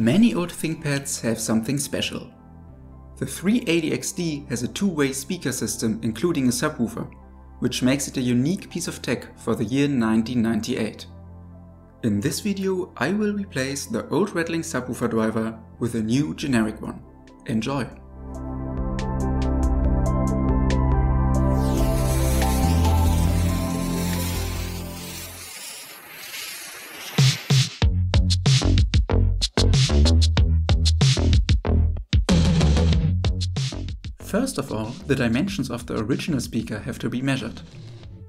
Many old ThinkPads have something special. The 380XD has a two-way speaker system including a subwoofer, which makes it a unique piece of tech for the year 1998. In this video I will replace the old rattling subwoofer driver with a new generic one. Enjoy! First of all, the dimensions of the original speaker have to be measured.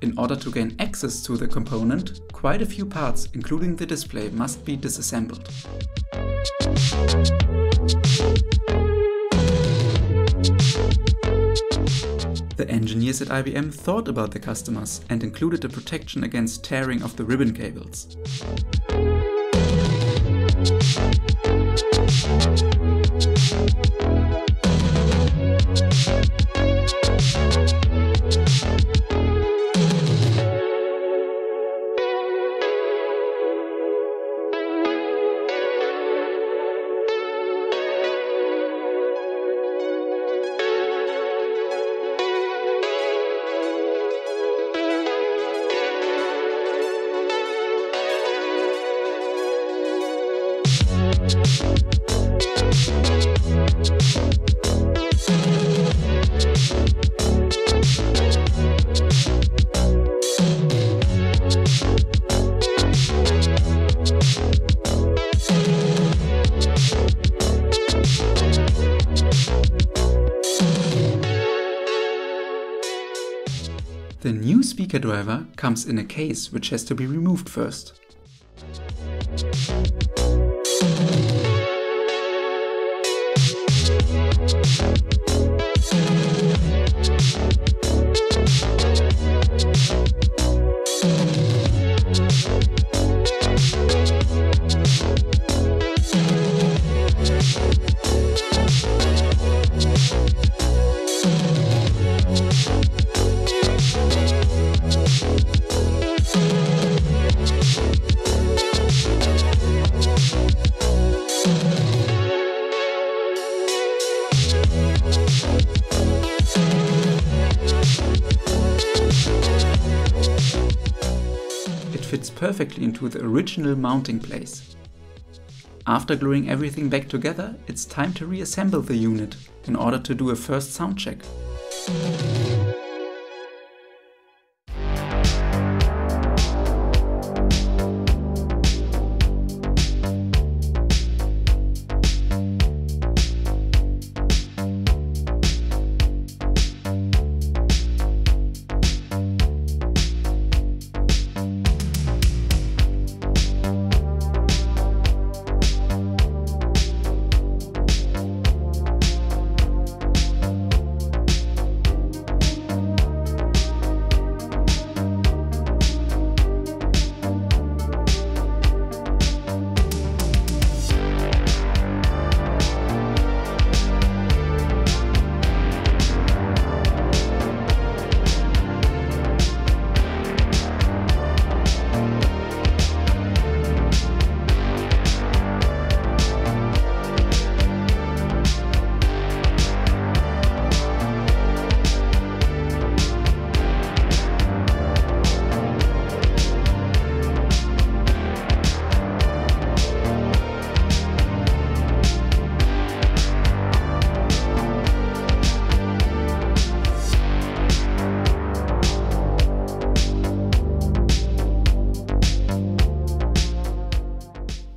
In order to gain access to the component, quite a few parts, including the display, must be disassembled. The engineers at IBM thought about the customers and included a protection against tearing of the ribbon cables. The new speaker driver comes in a case which has to be removed first. It fits perfectly into the original mounting place. After gluing everything back together, it's time to reassemble the unit in order to do a first sound check.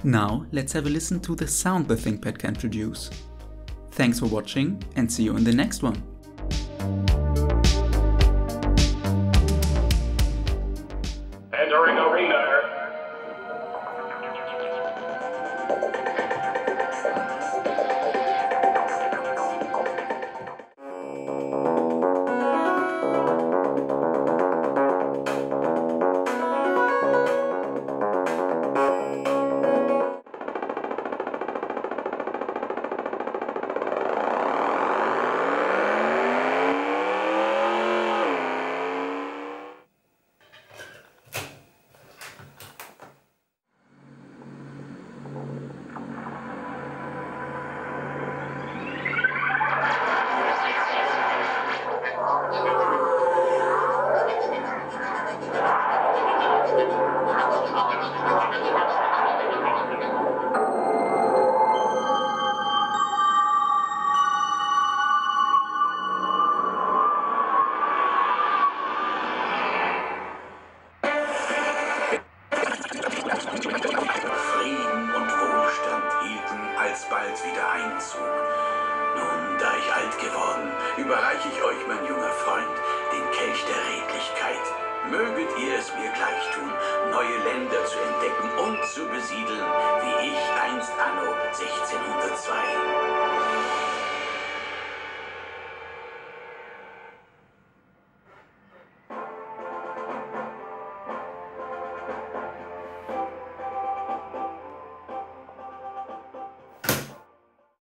Now let's have a listen to the sound the ThinkPad can produce. Thanks for watching and see you in the next one. Entering arena. überreiche ich euch, mein junger Freund, den Kelch der Redlichkeit. Möget ihr es mir gleich tun, neue Länder zu entdecken und zu besiedeln, wie ich einst anno 1602.